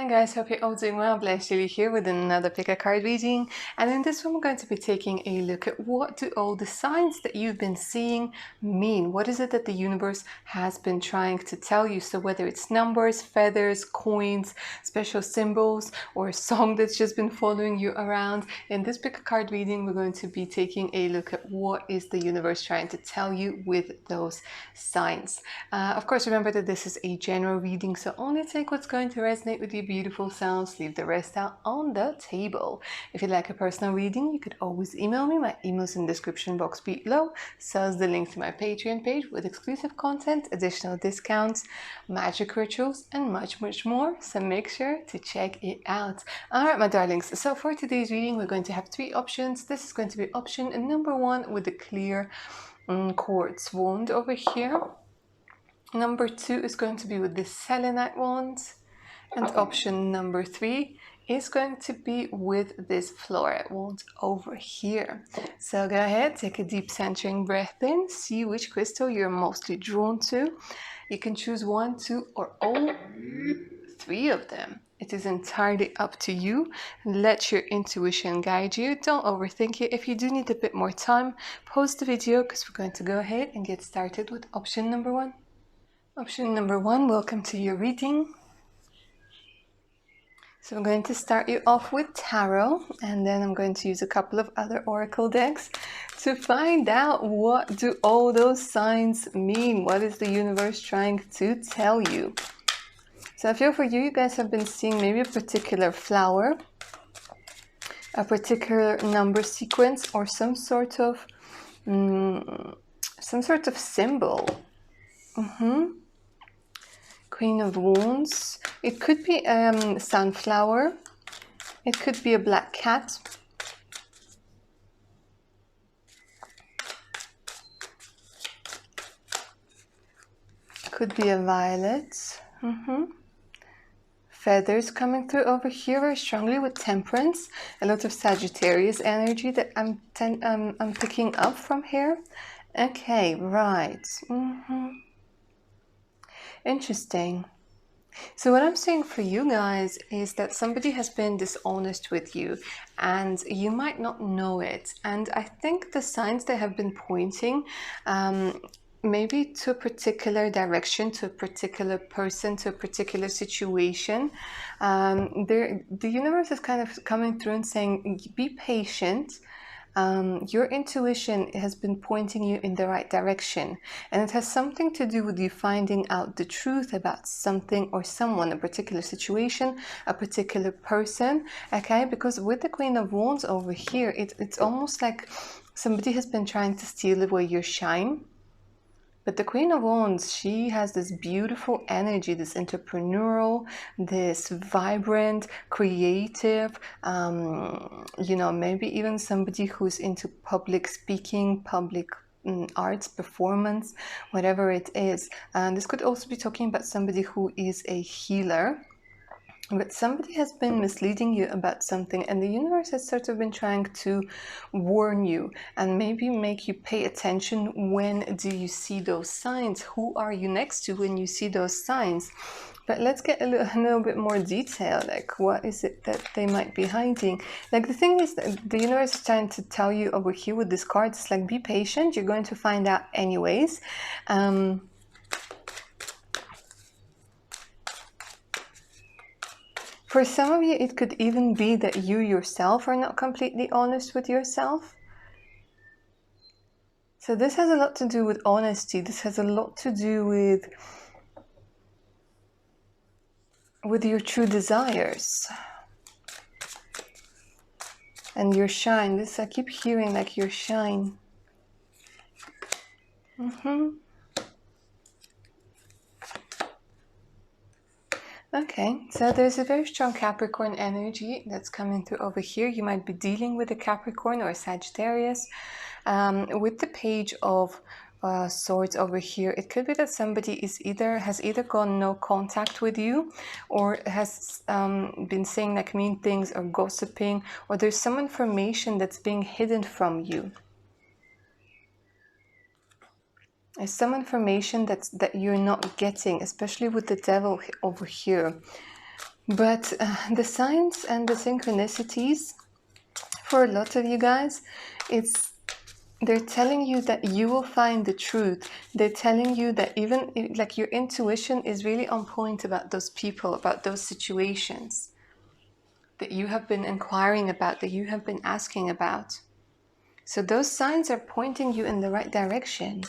morning guys, hope you're all doing well. Bless Julie here with another pick a card reading, and in this one we're going to be taking a look at what do all the signs that you've been seeing mean. What is it that the universe has been trying to tell you? So whether it's numbers, feathers, coins, special symbols, or a song that's just been following you around, in this pick a card reading we're going to be taking a look at what is the universe trying to tell you with those signs. Of course, remember that this is a general reading, so only take what's going to resonate with your beautiful selves, leave the rest out on the table. If you'd like a personal reading, you could always email me. My email's in the description box below, so is the link to my Patreon page with exclusive content, additional discounts, magic rituals, and much more, so make sure to check it out. Alright, my darlings, so for today's reading we're going to have three options. This is going to be option number one with the clear quartz wand over here. Number two is going to be with the selenite wand. And option number three is going to be with this fluorite wand over here. So go ahead, take a deep centering breath in, see which crystal you're mostly drawn to. You can choose one, two, or all three of them. It is entirely up to you. Let your intuition guide you. Don't overthink it. If you do need a bit more time, pause the video because we're going to go ahead and get started with option number one. Option number one, welcome to your reading. So I'm going to start you off with tarot, and then I'm going to use a couple of other oracle decks to find out what do all those signs mean. What is the universe trying to tell you? So I feel for you, you guys have been seeing maybe a particular flower, a particular number sequence, or some sort of symbol. Queen of Wands. It could be a sunflower. It could be a black cat. Could be a violet. Feathers coming through over here very strongly with temperance. A lot of Sagittarius energy that I'm picking up from here. Okay, right. Interesting. So what I'm saying for you guys is that somebody has been dishonest with you and you might not know it. And I think the signs that have been pointing maybe to a particular direction, to a particular person, to a particular situation, the universe is kind of coming through and saying, be patient. Your intuition has been pointing you in the right direction, and it has something to do with you finding out the truth about something or someone, a particular situation, a particular person. Okay, because with the Queen of Wands over here, it's almost like somebody has been trying to steal away your shine. But the Queen of Wands, she has this beautiful energy, this entrepreneurial, this vibrant, creative, you know, maybe even somebody who's into public speaking, public arts, performance, whatever it is. And this could also be talking about somebody who is a healer. But somebody has been misleading you about something, and the universe has sort of been trying to warn you and maybe make you pay attention. When do you see those signs? Who are you next to when you see those signs? But let's get a little bit more detail, like what is it that they might be hiding? Like the thing is that the universe is trying to tell you over here with this card, it's like, be patient, you're going to find out anyways. For some of you, it could even be that you yourself are not completely honest with yourself. So this has a lot to do with honesty. This has a lot to do with your true desires and your shine. This, I keep hearing like your shine. Okay, so there's a very strong Capricorn energy that's coming through over here. You might be dealing with a Capricorn or a Sagittarius. With the Page of Swords over here, it could be that somebody has either gone no contact with you, or has been saying like mean things or gossiping, or there's some information that's being hidden from you. There's some information that you're not getting, especially with the Devil over here. But the signs and the synchronicities, for a lot of you guys, they're telling you that you will find the truth. They're telling you that even like your intuition is really on point about those people, about those situations that you have been inquiring about, that you have been asking about. So those signs are pointing you in the right direction.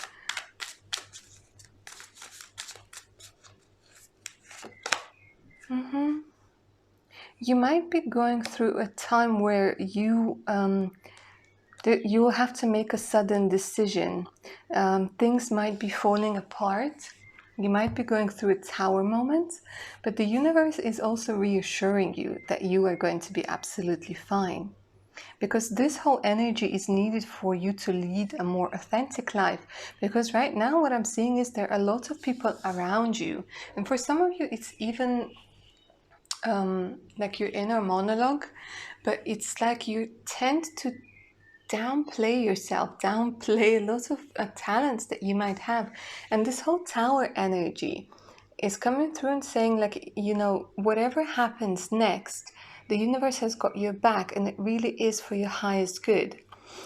You might be going through a time where you will have to make a sudden decision. Things might be falling apart. You might be going through a tower moment, but the universe is also reassuring you that you are going to be absolutely fine. Because this whole energy is needed for you to lead a more authentic life. Because right now what I'm seeing is there are a lot of people around you. And for some of you, it's even like your inner monologue, but it's like you tend to downplay yourself, downplay a lot of talents that you might have. And this whole tower energy is coming through and saying, like, you know, whatever happens next, the universe has got your back and it really is for your highest good.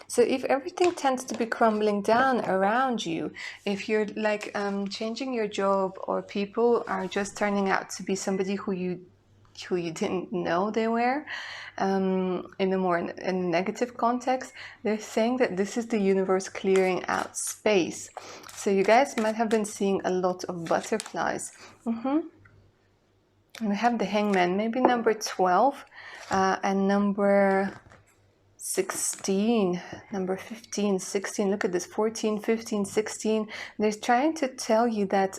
So if everything tends to be crumbling down around you, if you're like changing your job, or people are just turning out to be somebody who you didn't know they were, in a more in a negative context, they're saying that this is the universe clearing out space. So you guys might have been seeing a lot of butterflies. And we have the Hangman, maybe number 12 and number 16, number 15, 16. Look at this, 14, 15, 16. They're trying to tell you that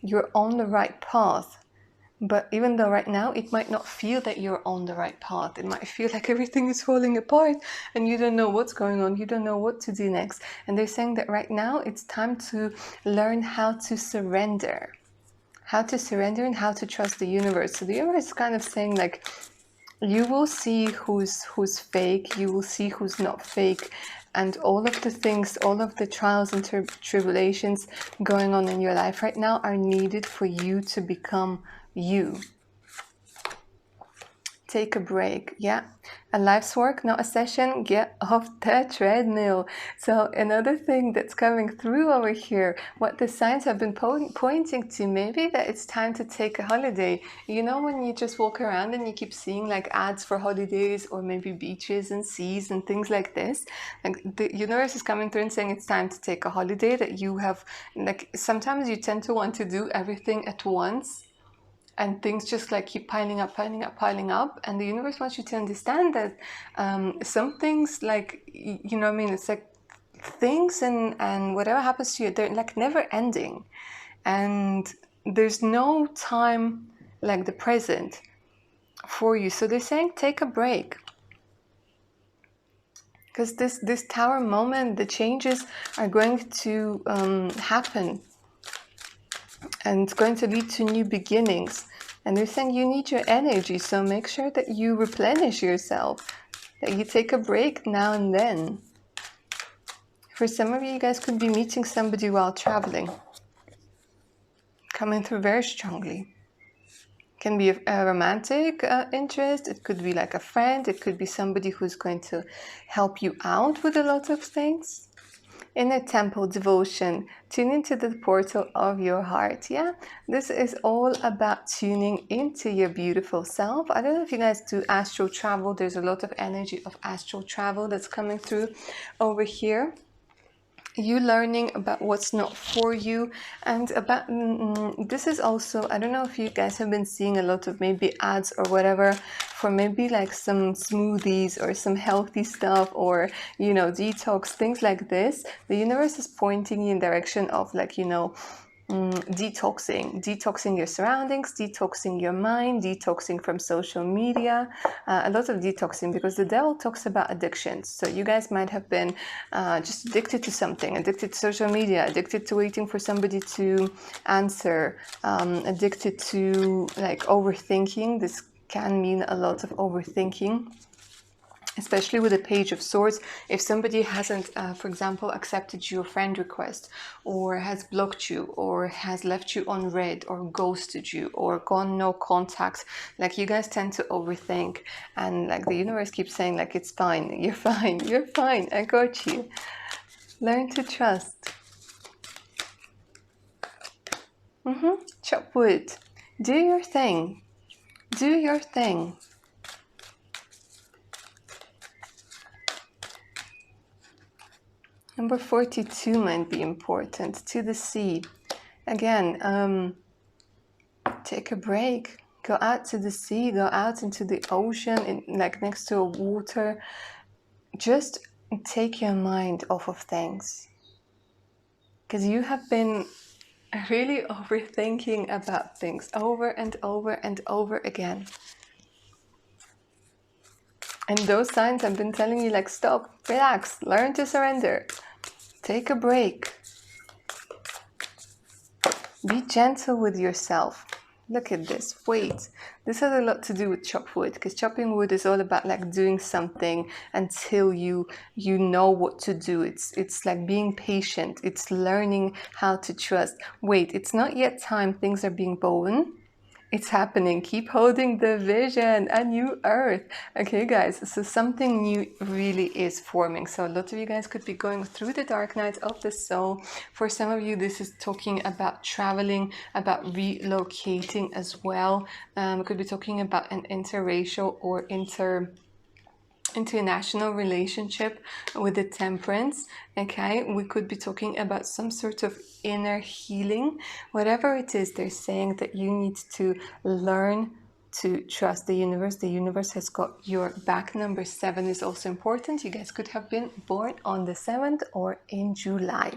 you're on the right path. But even though right now it might not feel that you're on the right path, it might feel like everything is falling apart and you don't know what's going on, you don't know what to do next. And they're saying that right now it's time to learn how to surrender and how to trust the universe. So the universe is kind of saying, like, you will see who's fake, you will see who's not fake, and all of the things, all of the trials and tribulations going on in your life right now are needed for you to become you. Take a break. Yeah, a life's work, not a session. Get off the treadmill. So another thing that's coming through over here, what the signs have been pointing to, maybe that it's time to take a holiday. You know, when you just walk around and you keep seeing like ads for holidays, or maybe beaches and seas and things like this, like the universe is coming through and saying it's time to take a holiday. That you have, like, sometimes you tend to want to do everything at once, and things just like keep piling up. And the universe wants you to understand that some things, like, you know what I mean, it's like things and whatever happens to you, they're like never ending, and there's no time like the present for you. So they're saying take a break, because this tower moment, the changes are going to happen, and it's going to lead to new beginnings. And they're saying you need your energy, so make sure that you replenish yourself, that you take a break now and then. For some of you, you guys could be meeting somebody while traveling, coming through very strongly. It can be a romantic interest, it could be like a friend, it could be somebody who's going to help you out with a lot of things. Inner temple devotion, tune into the portal of your heart. Yeah, this is all about tuning into your beautiful self. I don't know if you guys do astral travel. There's a lot of energy of astral travel that's coming through over here. You learning about what's not for you, and about this is also, I don't know if you guys have been seeing a lot of maybe ads or whatever for maybe like some smoothies or some healthy stuff, or, you know, detox, things like this. The universe is pointing you in direction of, like, you know, detoxing your surroundings, detoxing your mind, detoxing from social media, a lot of detoxing, because the devil talks about addictions. So you guys might have been just addicted to something, addicted to social media, addicted to waiting for somebody to answer, addicted to like overthinking. This can mean a lot of overthinking. especially with the Page of Swords. If somebody hasn't, for example, accepted your friend request, or has blocked you, or has left you on read, or ghosted you, or gone no contact, like you guys tend to overthink, and like the universe keeps saying like, it's fine, you're fine, you're fine, I got you. Learn to trust. Chop wood. Do your thing. Do your thing. Number 42 might be important. To the sea. Again, take a break. Go out to the sea. Go out into the ocean, like next to a water. Just take your mind off of things. Because you have been really overthinking about things over and over and over again. And those signs I've been telling you, like, stop, relax, learn to surrender, take a break, be gentle with yourself. Look at this. Wait, this has a lot to do with chop wood, because chopping wood is all about like doing something until you know what to do. It's like being patient. It's learning how to trust. Wait, it's not yet time. Things are being born. It's happening. Keep holding the vision. A new earth. Okay, guys, so something new really is forming. So a lot of you guys could be going through the dark night of the soul. For some of you, this is talking about traveling, about relocating as well. It could be talking about an interracial or international relationship with the Temperance. Okay, we could be talking about some sort of inner healing. Whatever it is, they're saying that you need to learn to trust the universe. The universe has got your back. Number 7 is also important. You guys could have been born on the 7th or in July.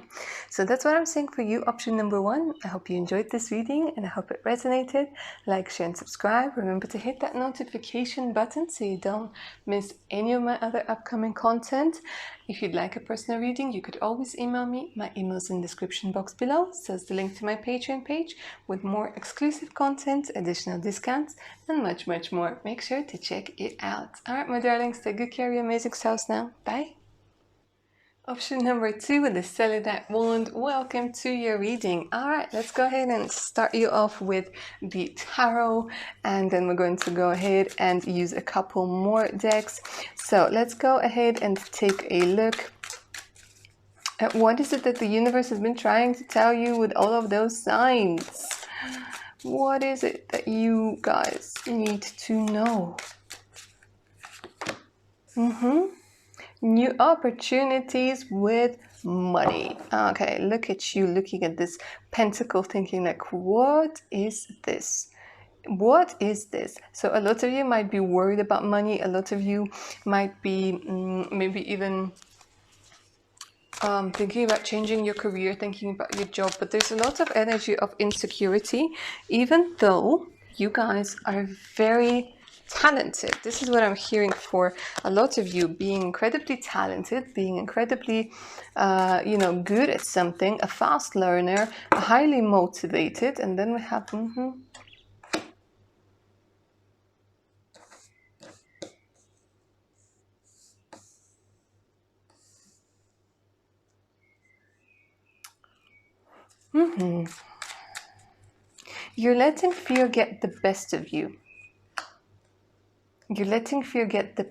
So that's what I'm saying for you. Option number 1. I hope you enjoyed this reading and I hope it resonated. Like, share and subscribe. Remember to hit that notification button so you don't miss any of my other upcoming content. If you'd like a personal reading, you could always email me. My email's in the description box below. So it's the link to my Patreon page with more exclusive content, additional discounts, and much, much more. Make sure to check it out. Alright, my darlings, take good care of your amazing selves now. Bye. Option number 2 with the Selenite wand. Welcome to your reading. Alright, let's go ahead and start you off with the tarot, and then we're going to go ahead and use a couple more decks. So let's go ahead and take a look at what is it that the universe has been trying to tell you with all of those signs. What is it that you guys need to know? New opportunities with money. Okay, look at you looking at this pentacle thinking like, what is this? What is this? So a lot of you might be worried about money. A lot of you might be maybe even thinking about changing your career, thinking about your job, but there's a lot of energy of insecurity, even though you guys are very talented. This is what I'm hearing for a lot of you, being incredibly talented, being incredibly good at something, a fast learner, highly motivated. And then we have you're letting fear get the best of you. You're letting fear get the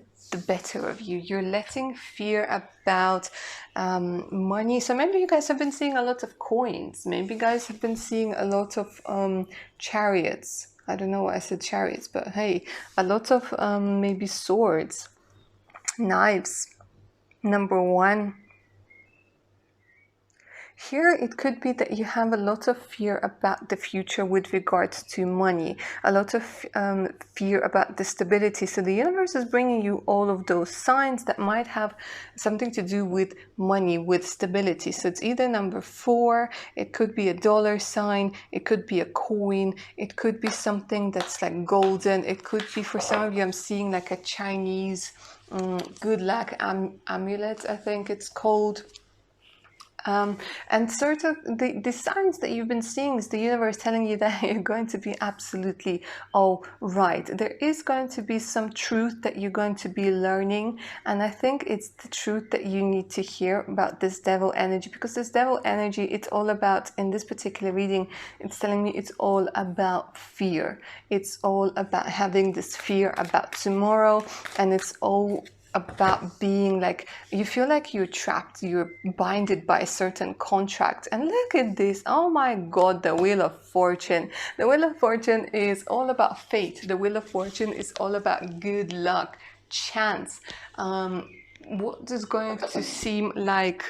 better of you. You're letting fear about money. So maybe you guys have been seeing a lot of coins. Maybe you guys have been seeing a lot of chariots. I don't know why I said chariots, but hey, a lot of maybe swords, knives. Number 1. Here, it could be that you have a lot of fear about the future with regards to money, a lot of fear about the stability. So the universe is bringing you all of those signs that might have something to do with money, with stability. So it's either number 4, it could be a dollar sign, it could be a coin, it could be something that's like golden, it could be, for some of you, I'm seeing like a Chinese good luck amulet, I think it's called. And sort of the signs that you've been seeing is the universe telling you that you're going to be absolutely all right. There is going to be some truth that you're going to be learning, and I think it's the truth that you need to hear about this devil energy, because this devil energy, it's all about, in this particular reading, it's telling me it's all about fear. It's all about having this fear about tomorrow, and it's all about being like, you feel like you're trapped, you're binded by a certain contract. And look at this, oh my god, the Wheel of Fortune. The Wheel of Fortune is all about fate. The Wheel of Fortune is all about good luck, chance, what is going to seem like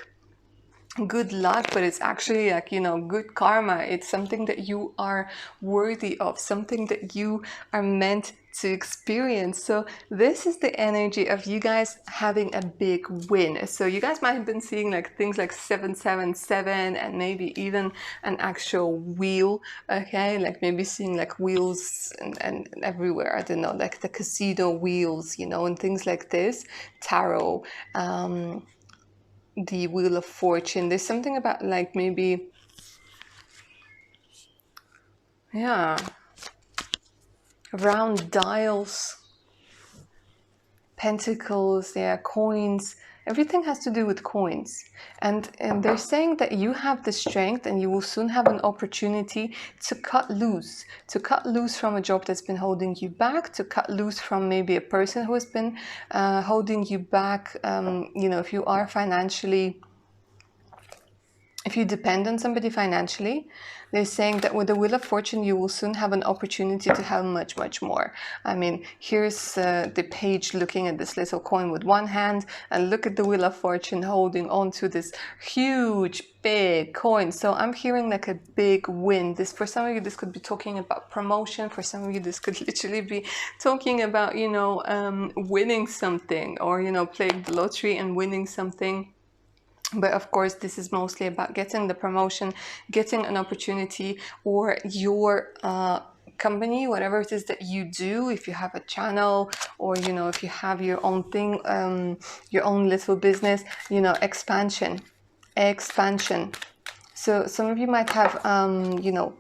good luck, but it's actually like, you know, good karma. It's something that you are worthy of, something that you are meant to experience. So this is the energy of you guys having a big win. So you guys might have been seeing like things like 777 and maybe even an actual wheel, okay, like maybe seeing like wheels and everywhere, I don't know, like the casino wheels, you know, and things like this, tarot, the Wheel of Fortune. There's something about like maybe, yeah, round dials, pentacles, yeah, coins. Everything has to do with coins. And they're saying that you have the strength and you will soon have an opportunity to cut loose from a job that's been holding you back, to cut loose from maybe a person who has been holding you back. You know, if you are financially, if you depend on somebody financially, they're saying that with the Wheel of Fortune, you will soon have an opportunity to have much, much more. I mean, here's the page looking at this little coin with one hand, and look at the Wheel of Fortune holding on to this huge, big coin. So I'm hearing like a big win. This, for some of you, this could be talking about promotion. For some of you, this could literally be talking about, you know, winning something, or, you know, playing the lottery and winning something. But of course, this is mostly about getting the promotion, getting an opportunity, or your company, whatever it is that you do, if you have a channel, or, you know, if you have your own thing, your own little business, you know, expansion. So some of you might have, you know,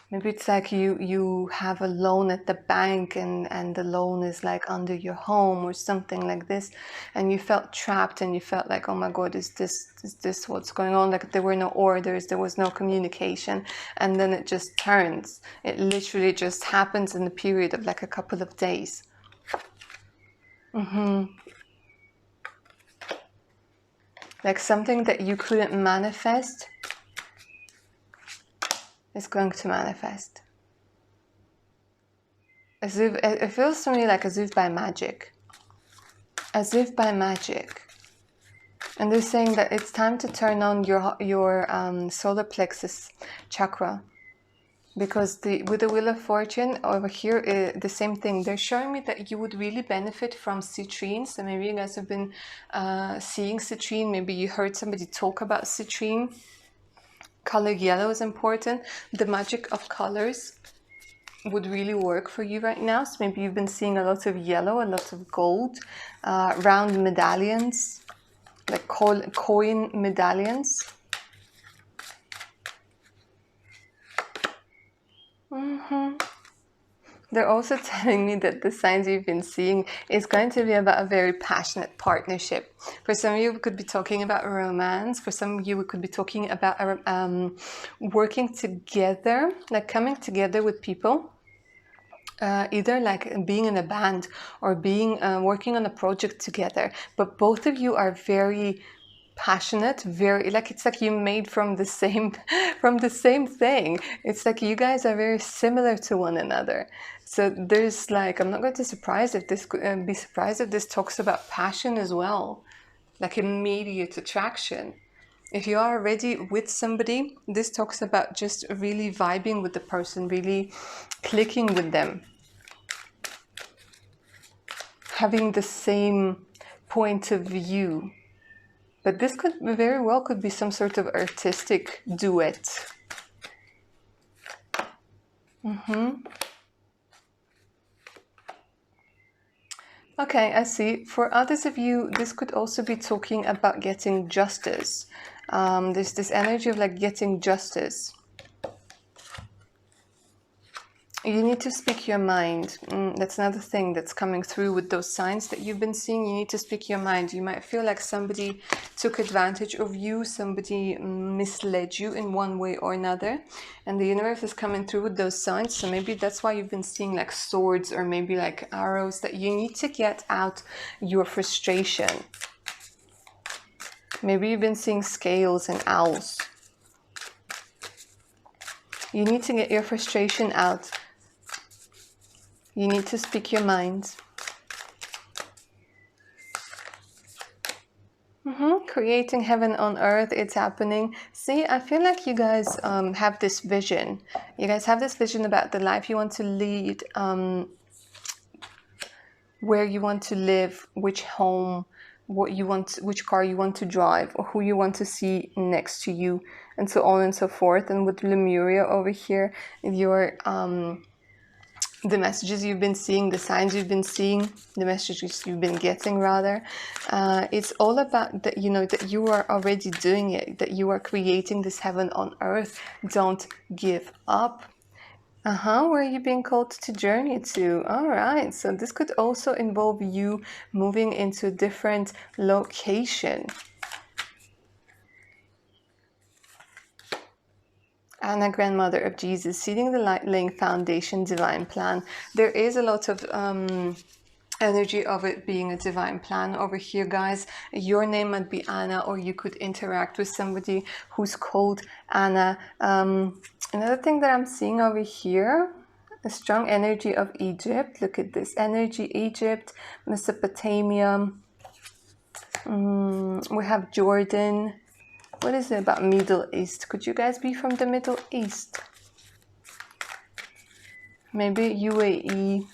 maybe it's like you have a loan at the bank, and the loan is like under your home or something like this, and you felt trapped and you felt like, oh my god, is this what's going on? Like there were no orders, there was no communication, and then it just turns. It literally just happens in the period of like a couple of days. Like something that you couldn't manifest is going to manifest. As if it feels to me like as if by magic. As if by magic. And they're saying that it's time to turn on your solar plexus chakra. Because with the Wheel of Fortune over here, the same thing. They're showing me that you would really benefit from citrine. So maybe you guys have been seeing citrine. Maybe you heard somebody talk about citrine. Color yellow is important. The magic of colors would really work for you right now. So maybe you've been seeing a lot of yellow, a lot of gold, round medallions, like coin medallions. They're also telling me that the signs you've been seeing is going to be about a very passionate partnership. For some of you, we could be talking about romance. For some of you, we could be talking about working together, like coming together with people. Either like being in a band or being working on a project together. But both of you are very passionate, very, like, it's like you made from the same thing. It's like you guys are very similar to one another. So there's like, I'm not going to be surprised if this talks about passion as well, like immediate attraction. If you are already with somebody, this talks about just really vibing with the person, really clicking with them, having the same point of view. But this could very well could be some sort of artistic duet. Okay, I see. For others of you, this could also be talking about getting justice. There's this energy of like getting justice. You need to speak your mind. That's another thing that's coming through with those signs that you've been seeing. You need to speak your mind. You might feel like somebody took advantage of you, somebody misled you in one way or another, and the universe is coming through with those signs. So maybe that's why you've been seeing like swords or maybe like arrows, that you need to get out your frustration. Maybe you've been seeing scales and owls. You need to get your frustration out. You need to speak your mind. Creating heaven on earth, it's happening. See, I feel like you guys have this vision. You guys have this vision about the life you want to lead, where you want to live, which home, what you want, which car you want to drive, or who you want to see next to you, and so on and so forth. And with Lemuria over here, your the messages you've been seeing, the signs you've been seeing, the messages you've been getting rather, it's all about that, you know, that you are already doing it, that you are creating this heaven on earth. Don't give up. Where are you being called to journey to? All right, so this could also involve you moving into a different location. Anna, grandmother of Jesus, seeding the light, laying foundation, divine plan. There is a lot of energy of it being a divine plan over here, guys. Your name might be Anna, or you could interact with somebody who's called Anna. Another thing that I'm seeing over here, a strong energy of Egypt. Look at this energy, Egypt, Mesopotamia. We have Jordan. What is it about Middle East? Could you guys be from the Middle East? Maybe UAE.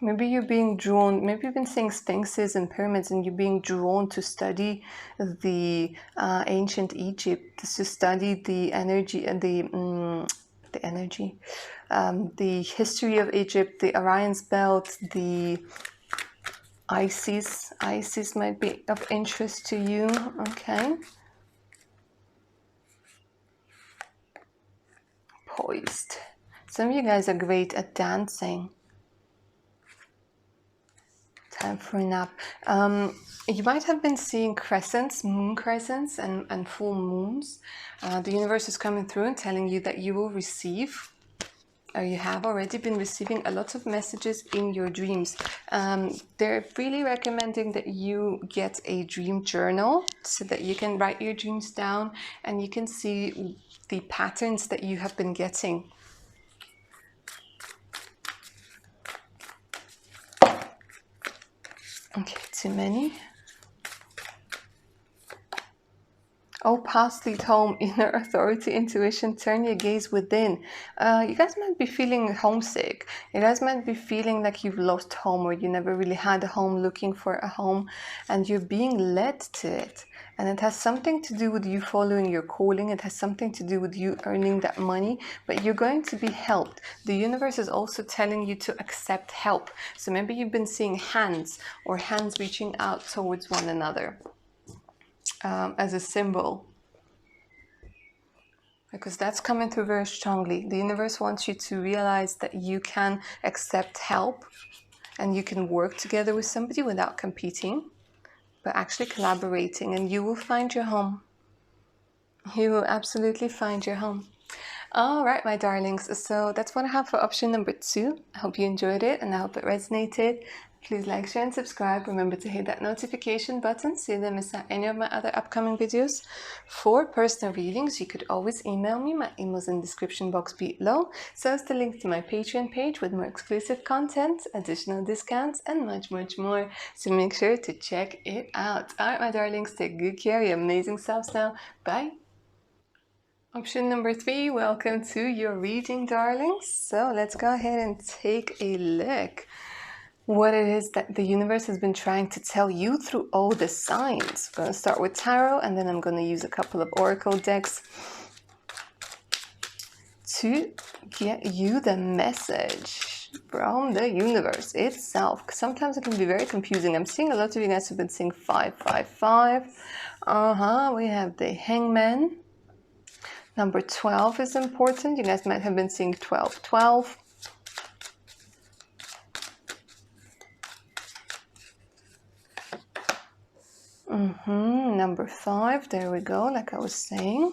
Maybe you're being drawn, maybe you've been seeing sphinxes and pyramids and you're being drawn to study the ancient Egypt, to study the energy and the history of Egypt, the Orion's belt, the Isis. Isis might be of interest to you. Okay. Poised. Some of you guys are great at dancing. Time for a nap. You might have been seeing crescents, moon crescents, and full moons. The universe is coming through and telling you that you will receive, or you have already been receiving, a lot of messages in your dreams. They're really recommending that you get a dream journal so that you can write your dreams down and you can see the patterns that you have been getting. Okay, too many. Oh, past lead home, inner authority, intuition, turn your gaze within. You guys might be feeling homesick. You guys might be feeling like you've lost home, or you never really had a home, looking for a home, and you're being led to it. And it has something to do with you following your calling. It has something to do with you earning that money, but you're going to be helped. The universe is also telling you to accept help. So maybe you've been seeing hands, or hands reaching out towards one another. As a symbol, because that's coming through very strongly. The universe wants you to realize that you can accept help and you can work together with somebody without competing, but actually collaborating, and you will find your home. You will absolutely find your home. All right, my darlings, so that's what I have for option number 2. I hope you enjoyed it and I hope it resonated. Please like, share, and subscribe. Remember to hit that notification button so you don't miss out any of my other upcoming videos. For personal readings, you could always email me. My email's in the description box below. So is the link to my Patreon page with more exclusive content, additional discounts, and much, much more. So make sure to check it out. All right, my darlings, take good care of your amazing selves now. Bye. Option number 3, welcome to your reading, darlings. So let's go ahead and take a look what it is that the universe has been trying to tell you through all the signs. I'm going to start with tarot, and then I'm going to use a couple of oracle decks. to get you the message from the universe itself. Sometimes it can be very confusing. I'm seeing a lot of you guys have been seeing 555. We have the Hangman. Number 12 is important. You guys might have been seeing 1212. Number 5, there we go, like I was saying.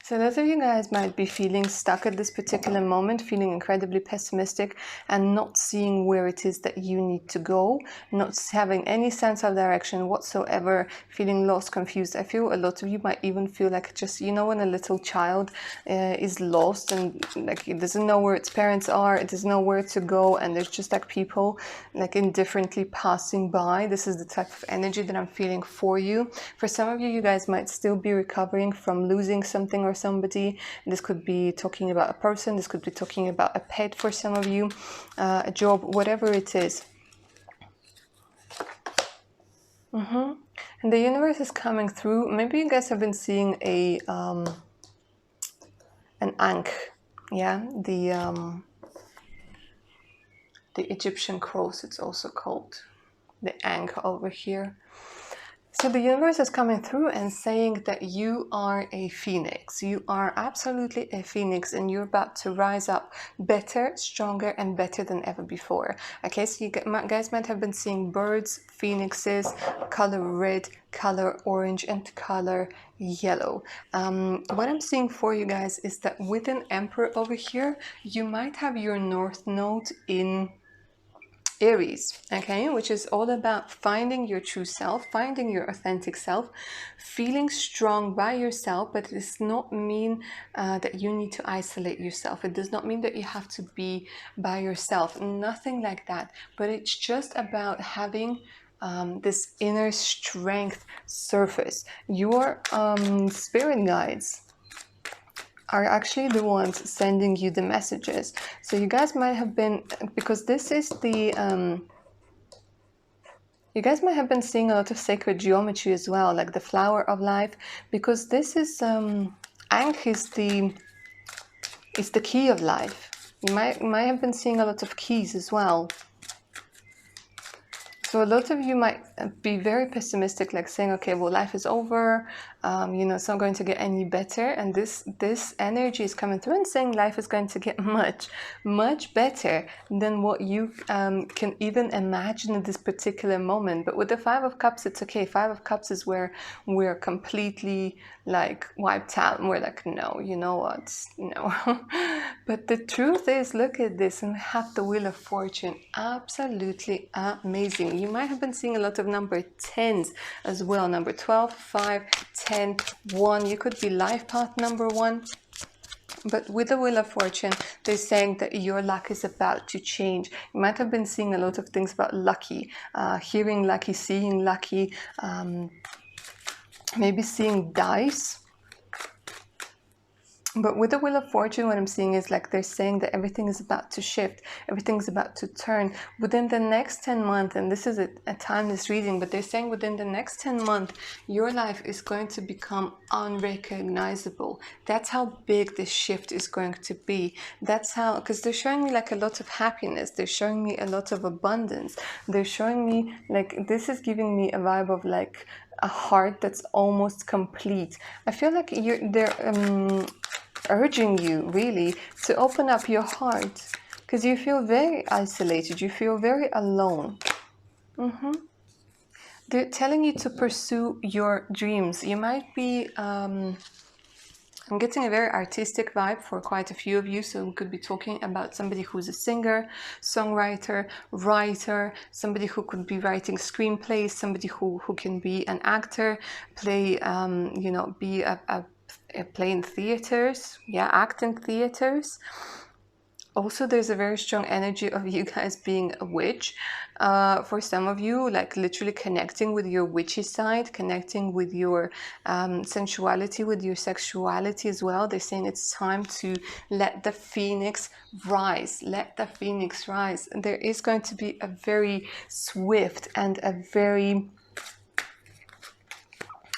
So those of you guys might be feeling stuck at this particular moment, feeling incredibly pessimistic and not seeing where it is that you need to go, not having any sense of direction whatsoever, feeling lost, confused. I feel a lot of you might even feel like just, you know, when a little child is lost and like it doesn't know where its parents are, it doesn't know where to go, and there's just like people like indifferently passing by. This is the type of energy that I'm feeling for you. For some of you, you guys might still be recovering from losing something or somebody. This could be talking about a person, this could be talking about a pet for some of you, a job, whatever it is. And the universe is coming through. Maybe you guys have been seeing a an ankh, yeah, the Egyptian cross, it's also called the ankh over here. So the universe is coming through and saying that you are a phoenix. You are absolutely a phoenix, and you're about to rise up better, stronger, and better than ever before. Okay, so you guys might have been seeing birds, phoenixes, color red, color orange, and color yellow. What I'm seeing for you guys is that with an Emperor over here, you might have your North Node in Aries, okay, which is all about finding your true self, finding your authentic self, feeling strong by yourself, but it does not mean that you need to isolate yourself. It does not mean that you have to be by yourself, nothing like that, but it's just about having this inner strength surface. Your spirit guides are actually the ones sending you the messages. So you guys might have been, because this is the, you guys might have been seeing a lot of sacred geometry as well, like the flower of life, because this is, Ankh is the key of life. You might have been seeing a lot of keys as well. So a lot of you might be very pessimistic, like saying, okay, well, life is over, you know, it's not going to get any better. And this energy is coming through and saying life is going to get much, much better than what you can even imagine at this particular moment. But with the Five of Cups, it's okay. Five of Cups is where we're completely like wiped out and we're like, no, you know what, no. But the truth is, look at this, and we have the Wheel of Fortune. Absolutely amazing. You might have been seeing a lot of number 10s as well. Number 12, 5, 10, 1. You could be life path number 1. But with the Wheel of Fortune, they're saying that your luck is about to change. You might have been seeing a lot of things about lucky, hearing lucky, seeing lucky, maybe seeing dice. But with the Wheel of Fortune, what I'm seeing is like they're saying that everything is about to shift, everything's about to turn within the next 10 months. And this is a timeless reading, but they're saying within the next 10 months, your life is going to become unrecognizable. That's how big this shift is going to be. That's how, because they're showing me like a lot of happiness. They're showing me a lot of abundance. They're showing me like, this is giving me a vibe of like a heart that's almost complete. I feel like they're urging you really to open up your heart, because you feel very isolated, you feel very alone. They're telling you to pursue your dreams. You might be I'm getting a very artistic vibe for quite a few of you, so we could be talking about somebody who's a singer, songwriter, writer, somebody who could be writing screenplays, somebody who can be an actor, play, you know, be play in theaters, yeah, act in theaters. Also, there's a very strong energy of you guys being a witch. For some of you, like literally connecting with your witchy side, connecting with your sensuality, with your sexuality as well. They're saying it's time to let the phoenix rise. Let the phoenix rise. And there is going to be a very swift and a very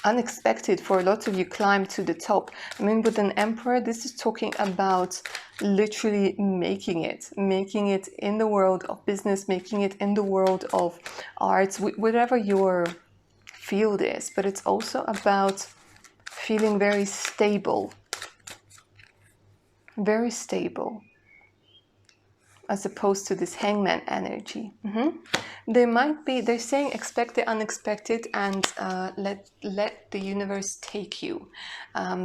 unexpected for a lot of you climb to the top. I mean, with an Emperor, this is talking about literally making it in the world of business, making it in the world of arts, whatever your field is. But it's also about feeling very stable, as opposed to this Hangman energy. They're saying expect the unexpected, and let the universe take you.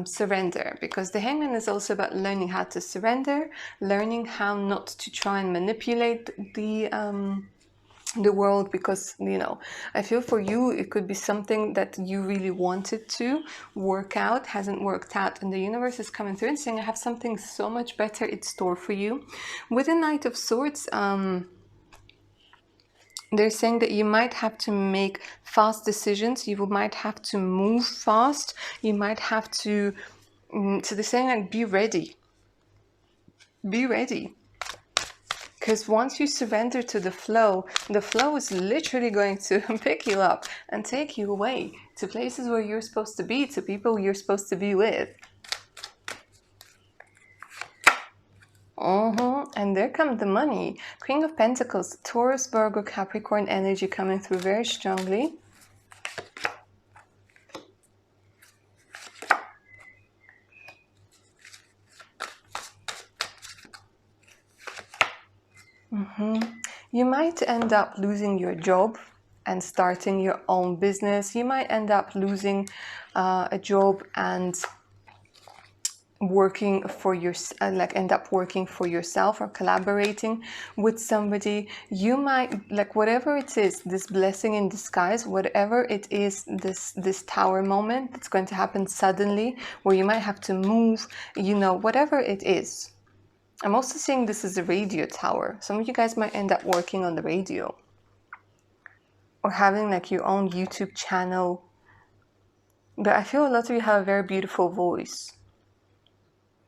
Surrender, because the Hangman is also about learning how to surrender, learning how not to try and manipulate the world, because, you know, I feel for you it could be something that you really wanted to work out, hasn't worked out, and the universe is coming through and saying I have something so much better in store for you. With the Knight of Swords, they're saying that you might have to make fast decisions, you might have to move fast, you might have to so they're saying, like, be ready, because once you surrender to the flow is literally going to pick you up and take you away to places where you're supposed to be, to people you're supposed to be with. And there comes the money. Queen of Pentacles, Taurus, Virgo, Capricorn energy coming through very strongly. You might end up losing your job and starting your own business. You might end up losing a job and working for end up working for yourself or collaborating with somebody. You might, like, whatever it is, this blessing in disguise, whatever it is, this tower moment that's going to happen suddenly, where you might have to move, you know, whatever it is. I'm also seeing this as a radio tower. Some of you guys might end up working on the radio or having like your own YouTube channel. But I feel a lot of you have a very beautiful voice.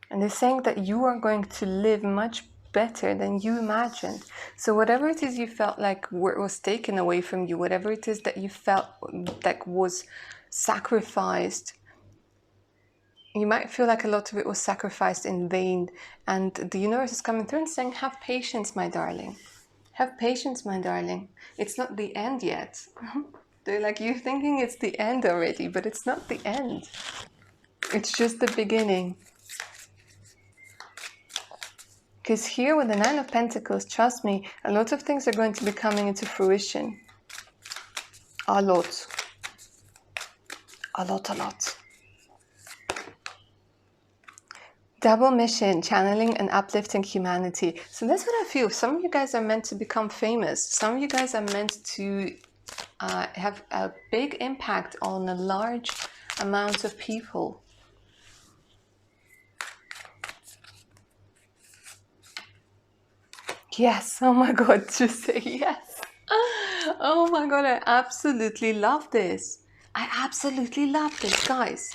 And they're saying that you are going to live much better than you imagined. So whatever it is you felt like was taken away from you, whatever it is that you felt like was sacrificed, you might feel like a lot of it was sacrificed in vain. And the universe is coming through and saying, have patience, my darling. Have patience, my darling. It's not the end yet. They're like, you're thinking it's the end already, but it's not the end. It's just the beginning. Because here with the Nine of Pentacles, trust me, a lot of things are going to be coming into fruition. A lot. Double mission, channeling and uplifting humanity. So that's what I feel. Some of you guys are meant to become famous. Some of you guys are meant to have a big impact on a large amount of people. Yes, oh my God, just say yes. Oh my God, I absolutely love this. I absolutely love this, guys.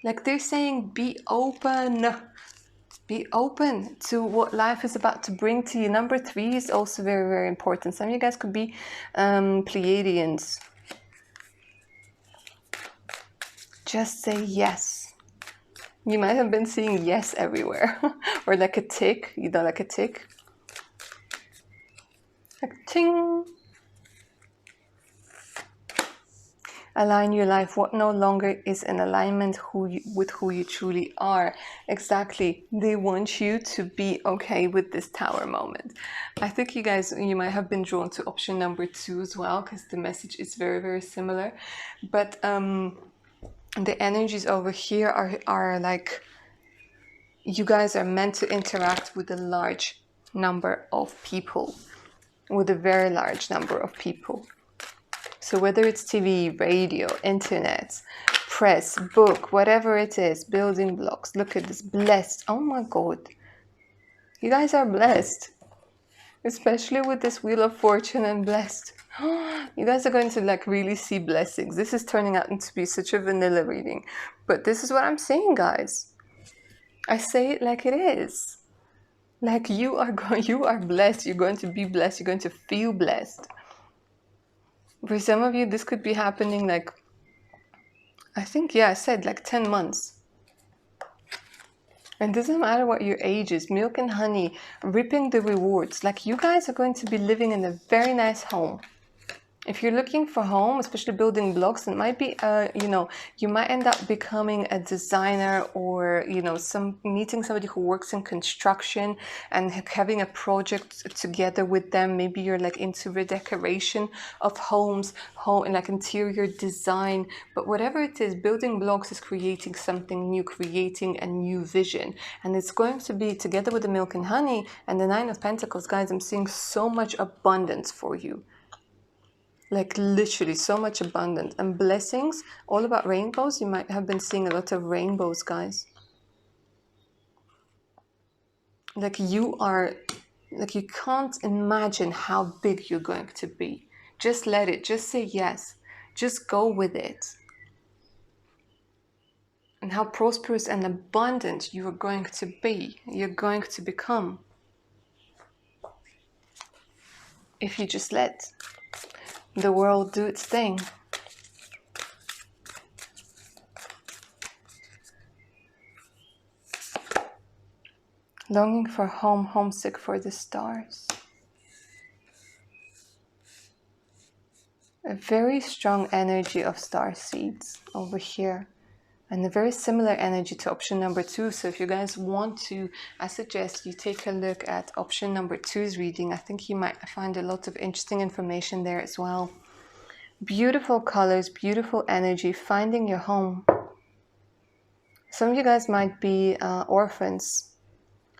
Like, they're saying, be open to what life is about to bring to you. Number 3 is also very, very important. Some of you guys could be Pleiadians. Just say yes. You might have been seeing yes everywhere. Or like a tick, you know, like a tick. Like ting. Align your life. What no longer is in alignment with who you truly are. Exactly. They want you to be okay with this tower moment. I think you guys, you might have been drawn to option number 2 as well, because the message is very, very similar. But the energies over here are like, you guys are meant to interact with a large number of people, with a very large number of people. So whether it's TV, radio, internet, press, book, whatever it is, building blocks. Look at this, blessed. Oh my God. You guys are blessed. Especially with this Wheel of Fortune and blessed. You guys are going to like really see blessings. This is turning out to be such a vanilla reading. But this is what I'm saying, guys. I say it like it is. Like, you are blessed. You're going to be blessed. You're going to feel blessed. For some of you, this could be happening like I think, yeah, I said like 10 months. It doesn't matter what your age is, milk and honey, reaping the rewards. Like, you guys are going to be living in a very nice home. If you're looking for home, especially building blocks, it might be, you might end up becoming a designer, or, meeting somebody who works in construction and having a project together with them. Maybe you're like into redecoration of homes, home, like interior design. But whatever it is, building blocks is creating something new, creating a new vision. And it's going to be together with the milk and honey and the Nine of Pentacles. Guys, I'm seeing so much abundance for you. Like literally so much abundance and blessings, all about rainbows. You might have been seeing a lot of rainbows, guys. Like you can't imagine how big you're going to be. Just let it, just say yes, just go with it. And how prosperous and abundant you are going to be, you're going to become, if you just let the world do its thing. Longing for home, homesick for the stars. A very strong energy of star seeds over here. And a very similar energy to option number 2. So if you guys want to, I suggest you take a look at option number 2's reading. I think you might find a lot of interesting information there as well. Beautiful colors, beautiful energy, finding your home. Some of you guys might be orphans,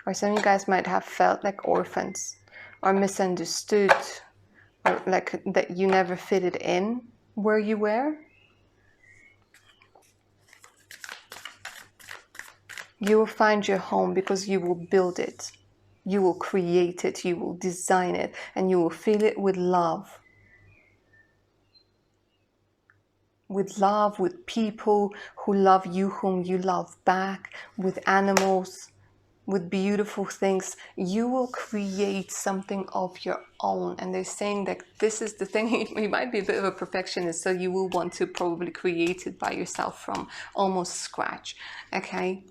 or some of you guys might have felt like orphans, or misunderstood, or like that you never fitted in where you were. You will find your home because you will build it. You will create it. You will design it. And you will fill it with love. With love, with people who love you, whom you love back, with animals, with beautiful things. You will create something of your own. And they're saying that this is the thing. You might be a bit of a perfectionist, so you will want to probably create it by yourself from almost scratch. Okay?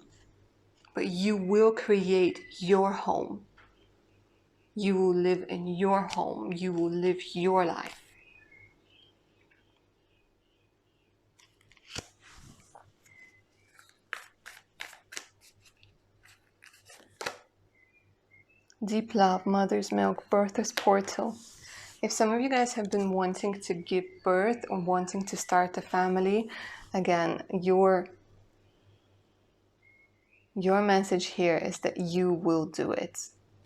But you will create your home. You will live in your home. You will live your life. Deep love, mother's milk, birther's portal. If some of you guys have been wanting to give birth or wanting to start a family, again, your message here is that you will do it.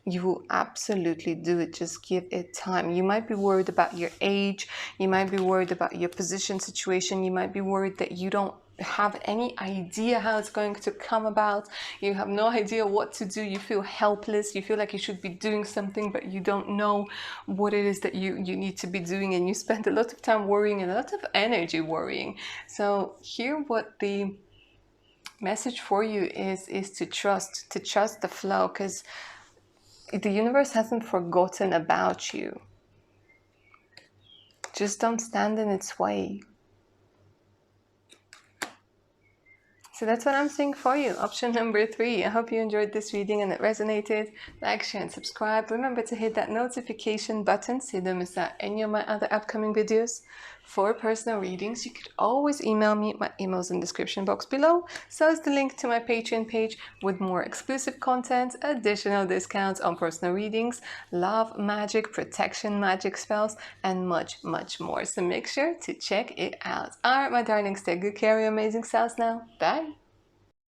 You will absolutely do it. Just give it time. You might be worried about your age. You might be worried about your position, situation. You might be worried that you don't have any idea how it's going to come about. You have no idea what to do. You feel helpless. You feel like you should be doing something, but you don't know what it is that you need to be doing. And you spend a lot of time worrying and a lot of energy worrying. So hear what the message for you is to trust the flow, because the universe hasn't forgotten about you. Just don't stand in its way. So that's what I'm seeing for you. Option number 3. I hope you enjoyed this reading and it resonated. Like, share, and subscribe. Remember to hit that notification button so you don't miss out any of my other upcoming videos. For personal readings, you could always email me. My email's in the description box below. So is the link to my Patreon page with more exclusive content, additional discounts on personal readings, love magic, protection magic spells, and much, much more. So make sure to check it out. Alright, my darlings, take good care of your amazing selves now. Bye.